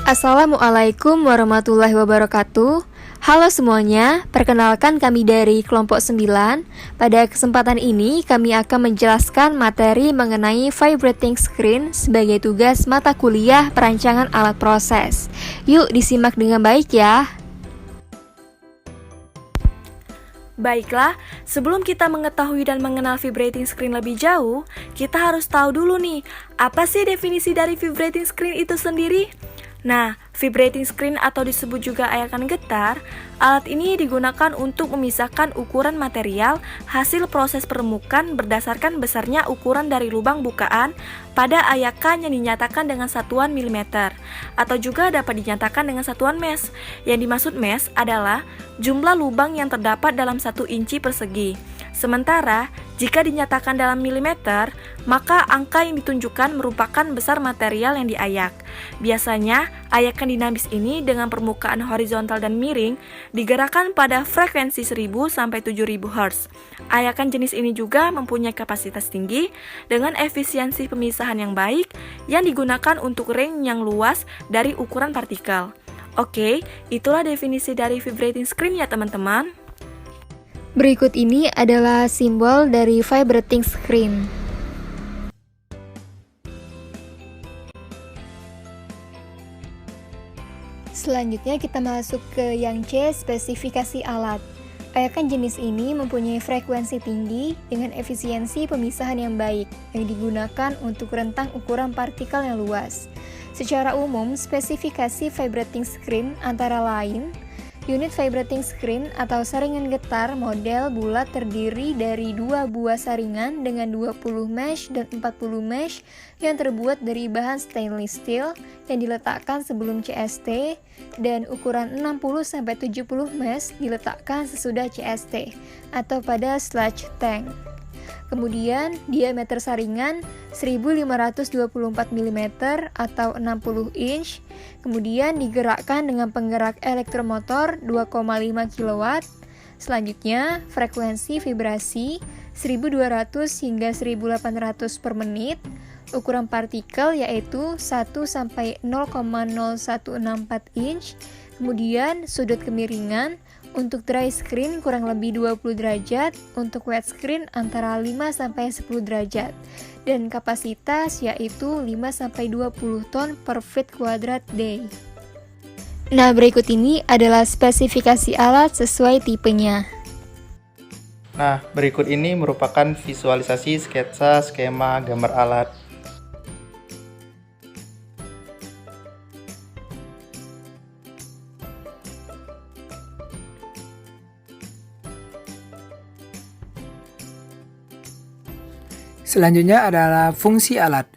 Assalamualaikum warahmatullahi wabarakatuh. Halo semuanya, perkenalkan kami dari kelompok 9. Pada kesempatan ini kami akan menjelaskan materi mengenai vibrating screen sebagai tugas mata kuliah perancangan alat proses. Yuk disimak dengan baik ya. Baiklah, sebelum kita mengetahui dan mengenal vibrating screen lebih jauh, kita harus tahu dulu nih, apa sih definisi dari vibrating screen itu sendiri? Nah, vibrating screen atau disebut juga ayakan getar, alat ini digunakan untuk memisahkan ukuran material hasil proses peremukan berdasarkan besarnya ukuran dari lubang bukaan pada ayakan yang dinyatakan dengan satuan milimeter, atau juga dapat dinyatakan dengan satuan mesh. Yang dimaksud mesh adalah jumlah lubang yang terdapat dalam 1 inci persegi. Sementara, jika dinyatakan dalam milimeter, maka angka yang ditunjukkan merupakan besar material yang diayak. Biasanya, ayakan dinamis ini dengan permukaan horizontal dan miring digerakkan pada frekuensi 1000 sampai 7000 Hz. Ayakan jenis ini juga mempunyai kapasitas tinggi dengan efisiensi pemisahan yang baik yang digunakan untuk range yang luas dari ukuran partikel. Oke, itulah definisi dari vibrating screen ya teman-teman. Berikut ini adalah simbol dari vibrating screen. Selanjutnya kita masuk ke yang C, spesifikasi alat. Ayakan jenis ini mempunyai frekuensi tinggi dengan efisiensi pemisahan yang baik yang digunakan untuk rentang ukuran partikel yang luas. Secara umum, spesifikasi vibrating screen antara lain unit vibrating screen atau saringan getar model bulat terdiri dari 2 buah saringan dengan 20 mesh dan 40 mesh yang terbuat dari bahan stainless steel yang diletakkan sebelum CST dan ukuran 60-70 mesh diletakkan sesudah CST atau pada sludge tank. Kemudian diameter saringan 1524 mm atau 60 inch. Kemudian digerakkan dengan penggerak elektromotor 2,5 kW. Selanjutnya frekuensi vibrasi 1200 hingga 1800 per menit. Ukuran partikel yaitu 1 sampai 0,0164 inch. Kemudian sudut kemiringan untuk dry screen kurang lebih 20 derajat, untuk wet screen antara 5 sampai 10 derajat. Dan kapasitas yaitu 5 sampai 20 ton per feet kuadrat day. Nah, berikut ini adalah spesifikasi alat sesuai tipenya. Nah, berikut ini merupakan visualisasi sketsa skema gambar alat. Selanjutnya adalah fungsi alat.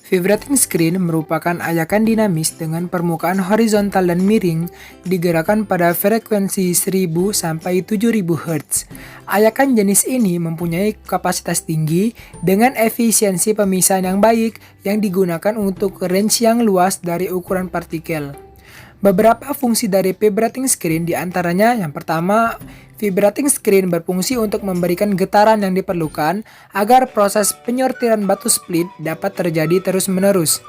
Vibrating screen merupakan ayakan dinamis dengan permukaan horizontal dan miring digerakkan pada frekuensi 1000 sampai 7000 Hz. Ayakan jenis ini mempunyai kapasitas tinggi dengan efisiensi pemisahan yang baik yang digunakan untuk range yang luas dari ukuran partikel. Beberapa fungsi dari vibrating screen diantaranya yang pertama, vibrating screen berfungsi untuk memberikan getaran yang diperlukan agar proses penyortiran batu split dapat terjadi terus-menerus.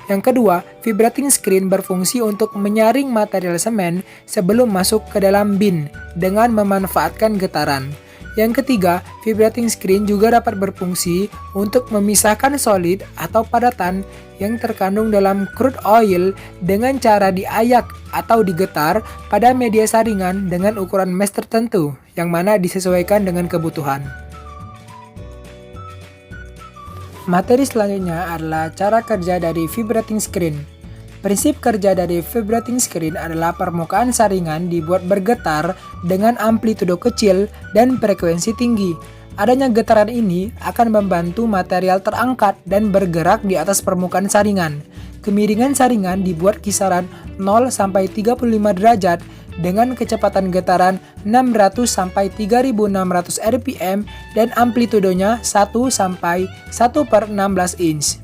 Yang kedua, vibrating screen berfungsi untuk menyaring material semen sebelum masuk ke dalam bin dengan memanfaatkan getaran. Yang ketiga, vibrating screen juga dapat berfungsi untuk memisahkan solid atau padatan yang terkandung dalam crude oil dengan cara diayak atau digetar pada media saringan dengan ukuran mesh tertentu, yang mana disesuaikan dengan kebutuhan. Materi selanjutnya adalah cara kerja dari vibrating screen. Prinsip kerja dari vibrating screen adalah permukaan saringan dibuat bergetar dengan amplitudo kecil dan frekuensi tinggi. Adanya getaran ini akan membantu material terangkat dan bergerak di atas permukaan saringan. Kemiringan saringan dibuat kisaran 0 sampai 35 derajat dengan kecepatan getaran 600 sampai 3600 rpm dan amplitudonya 1 sampai 1/16 inch.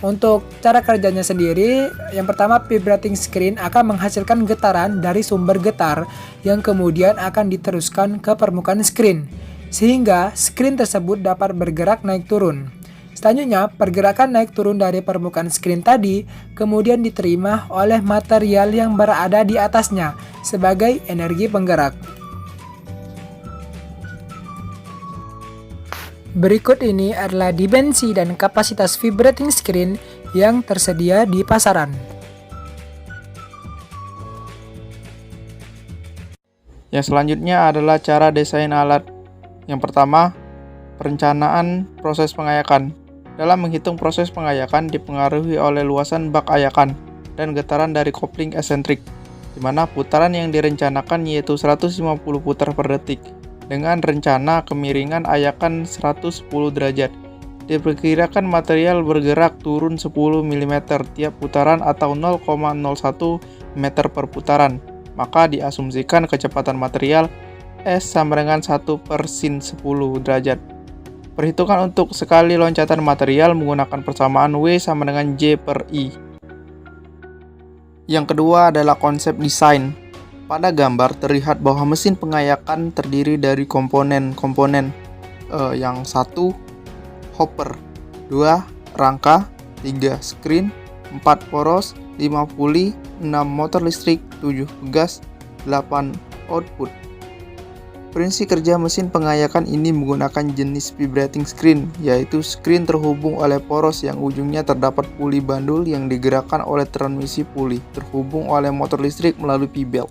Untuk cara kerjanya sendiri, yang pertama vibrating screen akan menghasilkan getaran dari sumber getar yang kemudian akan diteruskan ke permukaan screen, sehingga screen tersebut dapat bergerak naik turun. Selanjutnya, pergerakan naik turun dari permukaan screen tadi kemudian diterima oleh material yang berada di atasnya sebagai energi penggerak. Berikut ini adalah dimensi dan kapasitas vibrating screen yang tersedia di pasaran. Yang selanjutnya adalah cara desain alat. Yang pertama, perencanaan proses pengayakan. Dalam menghitung proses pengayakan dipengaruhi oleh luasan bak ayakan dan getaran dari kopling esentrik, di mana putaran yang direncanakan yaitu 150 putar per detik, dengan rencana kemiringan ayakan 110 derajat. Diperkirakan material bergerak turun 10 mm tiap putaran atau 0,01 meter per putaran. Maka diasumsikan kecepatan material S sama dengan 1/sin 10 derajat. Perhitungan untuk sekali loncatan material menggunakan persamaan W sama dengan J/I. Yang kedua adalah konsep desain. Pada gambar terlihat bahwa mesin pengayakan terdiri dari komponen-komponen yang 1. Hopper, 2. Rangka, 3. Screen, 4. Poros, 5. puli, 6. Motor listrik, 7. gas, 8. Output. Prinsip kerja mesin pengayakan ini menggunakan jenis vibrating screen, yaitu screen terhubung oleh poros yang ujungnya terdapat puli bandul yang digerakkan oleh transmisi puli, terhubung oleh motor listrik melalui P-belt.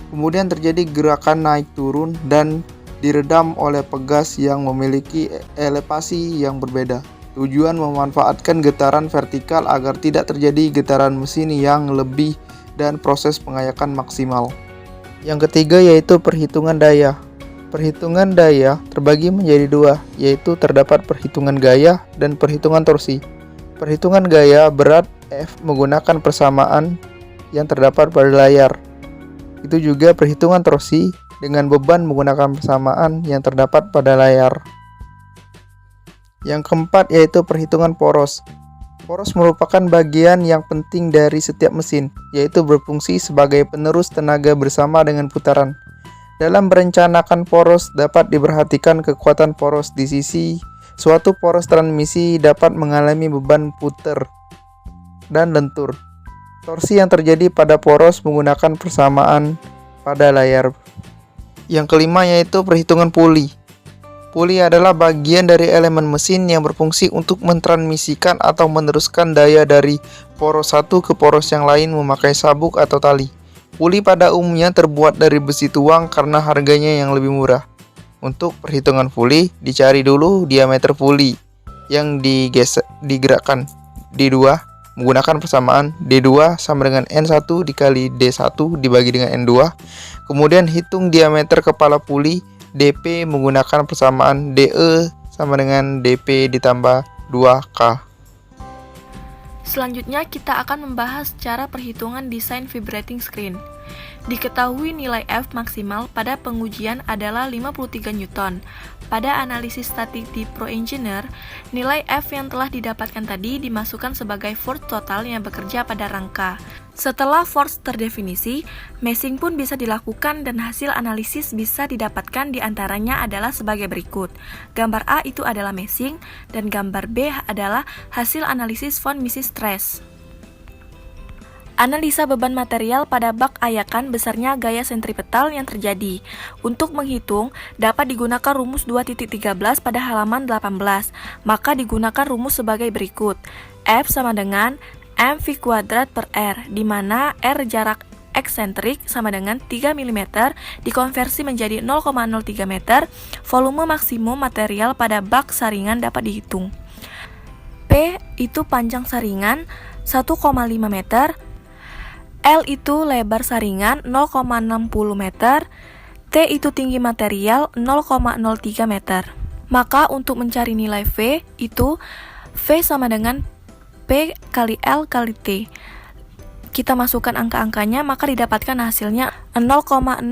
Kemudian terjadi gerakan naik turun dan diredam oleh pegas yang memiliki elevasi yang berbeda. Tujuan memanfaatkan getaran vertikal agar tidak terjadi getaran mesin yang lebih dan proses pengayakan maksimal. Yang ketiga yaitu perhitungan daya. Perhitungan daya terbagi menjadi dua, yaitu terdapat perhitungan gaya dan perhitungan torsi. Perhitungan gaya berat F menggunakan persamaan yang terdapat pada layar. Itu juga perhitungan torsi dengan beban menggunakan persamaan yang terdapat pada layar. Yang keempat yaitu perhitungan poros. Poros merupakan bagian yang penting dari setiap mesin, yaitu berfungsi sebagai penerus tenaga bersama dengan putaran. Dalam merencanakan poros dapat diperhatikan kekuatan poros di sisi suatu poros transmisi dapat mengalami beban puter dan lentur. Torsi yang terjadi pada poros menggunakan persamaan pada layar. Yang kelima yaitu perhitungan puli. Puli adalah bagian dari elemen mesin yang berfungsi untuk mentransmisikan atau meneruskan daya dari poros satu ke poros yang lain memakai sabuk atau tali. Puli pada umumnya terbuat dari besi tuang karena harganya yang lebih murah. Untuk perhitungan puli, dicari dulu diameter puli yang digerakkan. D2 menggunakan persamaan D2 sama dengan N1 dikali D1 dibagi dengan N2. Kemudian hitung diameter kepala puli DP menggunakan persamaan DE sama dengan DP ditambah 2K. Selanjutnya kita akan membahas cara perhitungan desain vibrating screen. Diketahui nilai F maksimal pada pengujian adalah 53 Newton. Pada analisis statik di Pro Engineer, nilai F yang telah didapatkan tadi dimasukkan sebagai force total yang bekerja pada rangka. Setelah force terdefinisi, meshing pun bisa dilakukan dan hasil analisis bisa didapatkan diantaranya adalah sebagai berikut. Gambar A itu adalah meshing dan gambar B adalah hasil analisis von Mises stress. Analisa beban material pada bak ayakan besarnya gaya sentripetal yang terjadi. Untuk menghitung, dapat digunakan rumus 2.13 pada halaman 18. Maka digunakan rumus sebagai berikut. F sama dengan mv kuadrat per R, di mana R jarak eksentrik sama dengan 3 mm dikonversi menjadi 0,03 meter. Volume maksimum material pada bak saringan dapat dihitung. P itu panjang saringan 1,5 meter. L itu lebar saringan 0,60 meter, T itu tinggi material 0,03 meter. Maka untuk mencari nilai V itu V sama dengan P kali L kali T. Kita masukkan angka-angkanya maka didapatkan hasilnya 0,027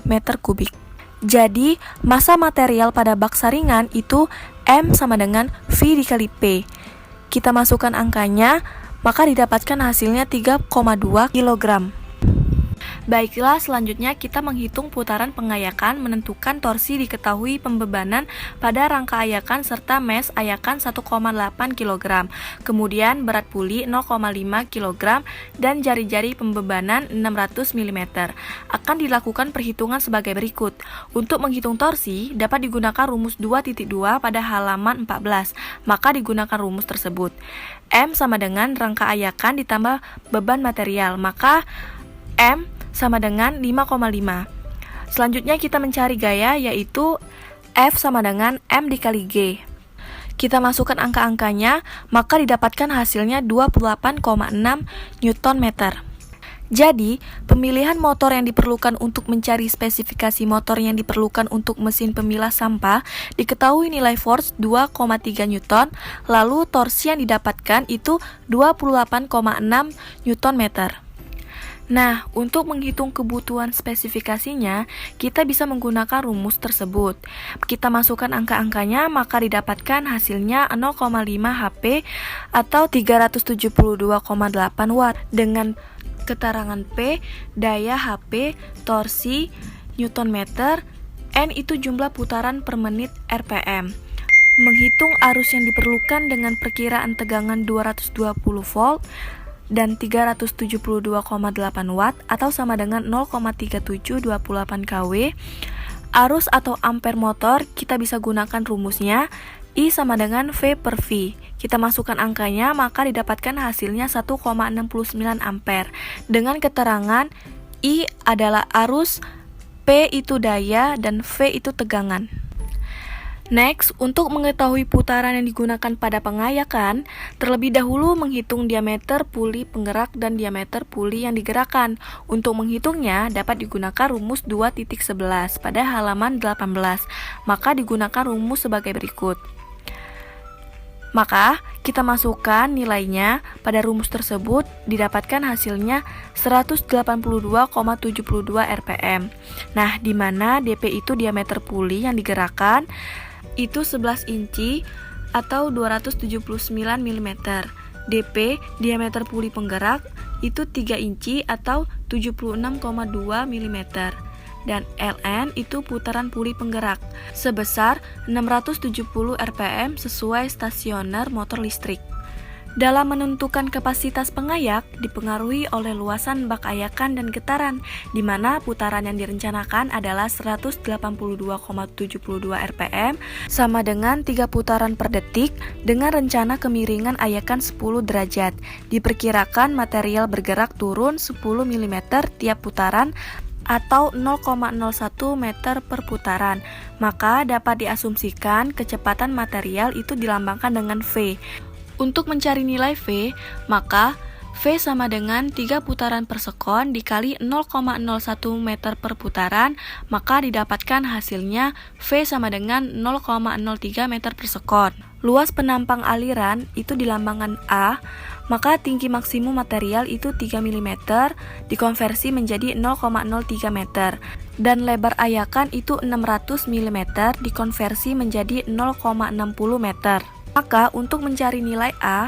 meter kubik. Jadi massa material pada bak saringan itu M sama dengan V dikali P. Kita masukkan angkanya maka didapatkan hasilnya 3,2 kg. Baiklah, selanjutnya kita menghitung putaran pengayakan, menentukan torsi, diketahui pembebanan pada rangka ayakan serta mes ayakan 1,8 kg, kemudian berat puli 0,5 kg, dan jari-jari pembebanan 600 mm. Akan dilakukan perhitungan sebagai berikut. Untuk menghitung torsi, dapat digunakan rumus 2.2 pada halaman 14, maka digunakan rumus tersebut. M sama dengan rangka ayakan ditambah beban material, maka M sama dengan 5,5. Selanjutnya kita mencari gaya, yaitu F sama dengan M dikali G. Kita masukkan angka-angkanya, maka didapatkan hasilnya 28,6 Nm. Jadi, pemilihan motor yang diperlukan untuk mencari spesifikasi motor yang diperlukan untuk mesin pemilah sampah, diketahui nilai force 2,3 Newton, lalu torsi yang didapatkan itu 28,6 Nm. Nah, untuk menghitung kebutuhan spesifikasinya, kita bisa menggunakan rumus tersebut. Kita masukkan angka-angkanya, maka didapatkan hasilnya 0,5 HP atau 372,8 Watt dengan keterangan P, daya HP, torsi, Newton meter, N itu jumlah putaran per menit RPM. Menghitung arus yang diperlukan dengan perkiraan tegangan 220 volt, dan 372,8 Watt atau sama dengan 0,3728 kW. Arus atau ampere motor kita bisa gunakan rumusnya I sama dengan V per V. Kita masukkan angkanya, maka didapatkan hasilnya 1,69 ampere dengan keterangan I adalah arus, P itu daya, dan V itu tegangan. Next, untuk mengetahui putaran yang digunakan pada pengayakan, terlebih dahulu menghitung diameter puli penggerak dan diameter puli yang digerakkan. Untuk menghitungnya, dapat digunakan rumus 2.11 pada halaman 18, maka digunakan rumus sebagai berikut. Maka, kita masukkan nilainya pada rumus tersebut, didapatkan hasilnya 182,72 RPM. Nah, di mana DP itu diameter puli yang digerakkan, itu 11 inci atau 279 mm. DP diameter puli penggerak itu 3 inci atau 76,2 mm. Dan LN itu putaran puli penggerak sebesar 670 RPM sesuai stasioner motor listrik. Dalam menentukan kapasitas pengayak dipengaruhi oleh luasan bak ayakan dan getaran, di mana putaran yang direncanakan adalah 182,72 RPM sama dengan 3 putaran per detik dengan rencana kemiringan ayakan 10 derajat. Diperkirakan material bergerak turun 10 mm tiap putaran atau 0,01 meter per putaran. Maka dapat diasumsikan kecepatan material itu dilambangkan dengan V. Untuk mencari nilai V, maka V sama dengan 3 putaran per sekon dikali 0,01 meter per putaran, maka didapatkan hasilnya V sama dengan 0,03 meter per sekon. Luas penampang aliran itu dilambangkan A, maka tinggi maksimum material itu 3 mm dikonversi menjadi 0,03 meter, dan lebar ayakan itu 600 mm dikonversi menjadi 0,60 meter. Maka untuk mencari nilai A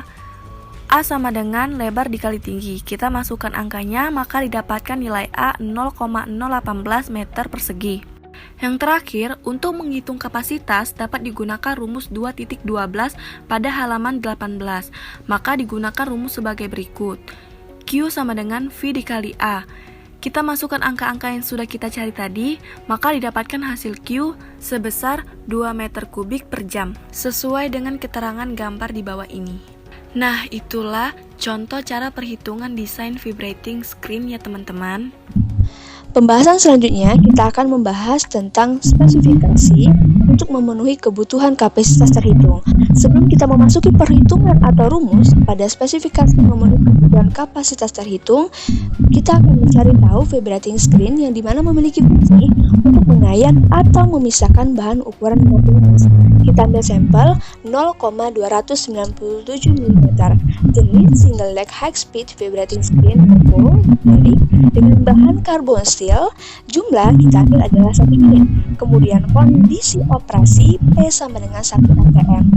sama dengan lebar dikali tinggi. Kita masukkan angkanya, maka didapatkan nilai A 0,018 meter persegi. Yang terakhir, untuk menghitung kapasitas dapat digunakan rumus 2.12 pada halaman 18. Maka digunakan rumus sebagai berikut. Q sama dengan V dikali A. Kita masukkan angka-angka yang sudah kita cari tadi, maka didapatkan hasil Q sebesar 2 meter kubik per jam, sesuai dengan keterangan gambar di bawah ini. Nah, itulah contoh cara perhitungan desain vibrating screen ya teman-teman. Pembahasan selanjutnya kita akan membahas tentang spesifikasi untuk memenuhi kebutuhan kapasitas terhitung. Sebelum kita memasuki perhitungan atau rumus pada spesifikasi memenuhi kebutuhan kapasitas terhitung, kita akan mencari tahu vibrating screen yang dimana memiliki fungsi untuk mengayak atau memisahkan bahan ukuran 50 kita ambil sampel 0,297 mm jenis single leg high speed vibrating screen combo dengan bahan carbon steel. Jumlah kita ambil adalah 1 unit. Kemudian kondisi operasi P sama dengan 1 atm.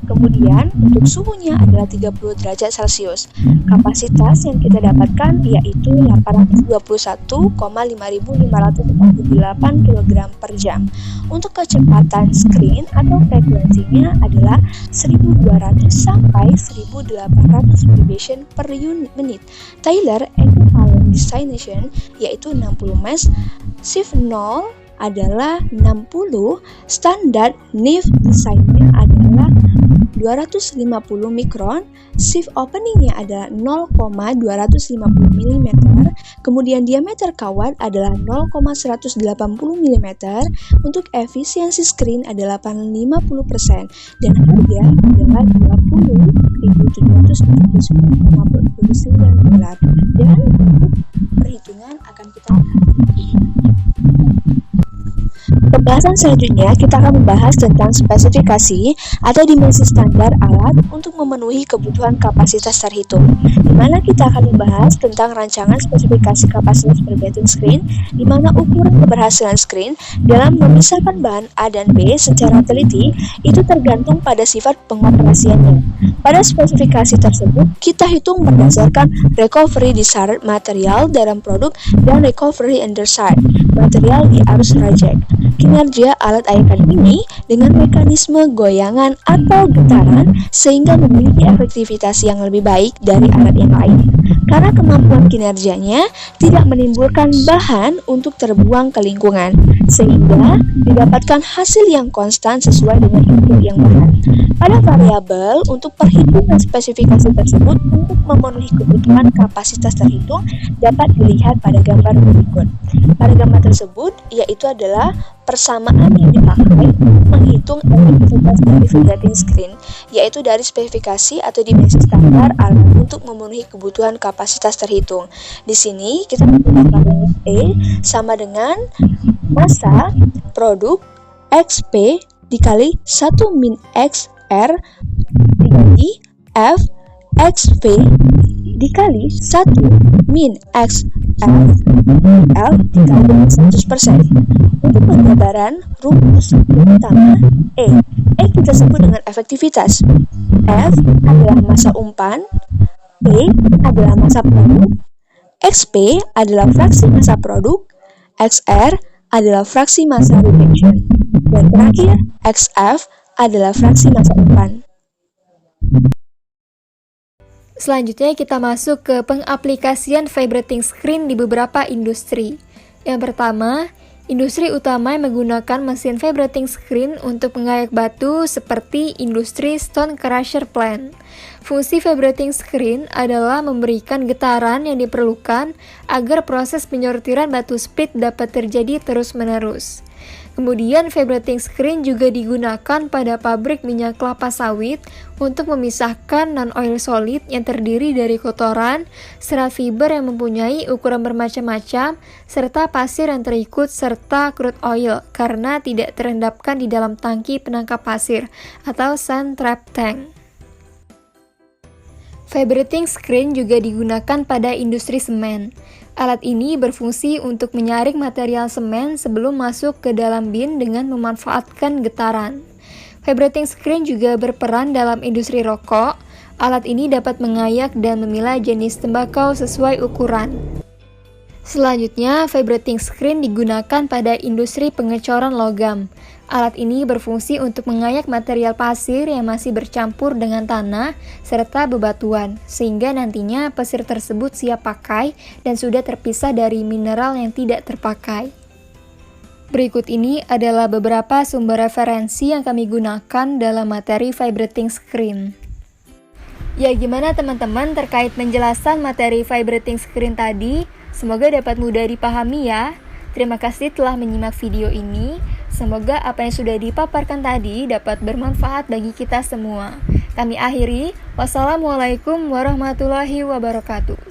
Kemudian untuk suhunya adalah 30 derajat Celcius. Kapasitas yang kita dapatkan yaitu 821,5548 kg per jam. Untuk kecepatan screen atau frekuensinya adalah 1200 sampai 1800 vibration per menit. Taylor Equivalent Destination yaitu 60 mesh, shift 0 adalah 60, standar NIF desainnya adalah 250 mikron, shift openingnya adalah 0,250 mm, kemudian diameter kawat adalah 0,180 mm, untuk efisiensi screen adalah 50% dan harga adalah $20.749,49 dan perhitungan akan kita Pembahasan selanjutnya kita akan membahas tentang spesifikasi atau dimensi standar alat untuk memenuhi kebutuhan kapasitas terhitung, di mana kita akan membahas tentang rancangan spesifikasi kapasitas vibrating screen, di mana ukuran keberhasilan screen dalam memisahkan bahan A dan B secara teliti itu tergantung pada sifat pengoperasiannya. Pada spesifikasi tersebut, kita hitung berdasarkan recovery desired material dalam produk dan recovery underside material di arus reject. Kinerja alat ayakan ini dengan mekanisme goyangan atau getaran sehingga memiliki efektivitas yang lebih baik dari alat yang lain. Karena kemampuan kinerjanya tidak menimbulkan bahan untuk terbuang ke lingkungan, sehingga didapatkan hasil yang konstan sesuai dengan input yang bahan. Pada variabel untuk perhitungan spesifikasi tersebut untuk memenuhi kebutuhan kapasitas terhitung dapat dilihat pada gambar berikut. Pada gambar tersebut yaitu adalah persamaan yang dipakai menghitung efektivitas dari vibrating screen, yaitu dari spesifikasi atau dimensi standar alat untuk memenuhi kebutuhan kapasitas terhitung. Di sini kita menggunakan rumus E sama dengan massa produk XP dikali 1 min X R dikali F XP dikali 1 min X F L dikali 100%. Untuk penggambaran rumus pertama E kita sebut dengan efektivitas. F adalah massa umpan, P adalah massa produk, XP adalah fraksi massa produk, XR adalah fraksi massa rejection, dan terakhir XF adalah fraksi massa umpan. Selanjutnya kita masuk ke pengaplikasian vibrating screen di beberapa industri. Yang pertama, industri utama yang menggunakan mesin vibrating screen untuk mengayak batu seperti industri stone crusher plant. Fungsi vibrating screen adalah memberikan getaran yang diperlukan agar proses penyortiran batu split dapat terjadi terus-menerus. Kemudian vibrating screen juga digunakan pada pabrik minyak kelapa sawit untuk memisahkan non-oil solid yang terdiri dari kotoran, serat fiber yang mempunyai ukuran bermacam-macam, serta pasir yang terikut serta crude oil karena tidak terendapkan di dalam tangki penangkap pasir atau sand trap tank. Vibrating screen juga digunakan pada industri semen. Alat ini berfungsi untuk menyaring material semen sebelum masuk ke dalam bin dengan memanfaatkan getaran. Vibrating screen juga berperan dalam industri rokok. Alat ini dapat mengayak dan memilah jenis tembakau sesuai ukuran. Selanjutnya, vibrating screen digunakan pada industri pengecoran logam. Alat ini berfungsi untuk mengayak material pasir yang masih bercampur dengan tanah serta bebatuan, sehingga nantinya pasir tersebut siap pakai dan sudah terpisah dari mineral yang tidak terpakai. Berikut ini adalah beberapa sumber referensi yang kami gunakan dalam materi vibrating screen. Ya, gimana teman-teman terkait penjelasan materi vibrating screen tadi? Semoga dapat mudah dipahami ya. Terima kasih telah menyimak video ini. Semoga apa yang sudah dipaparkan tadi dapat bermanfaat bagi kita semua. Kami akhiri. Wassalamualaikum warahmatullahi wabarakatuh.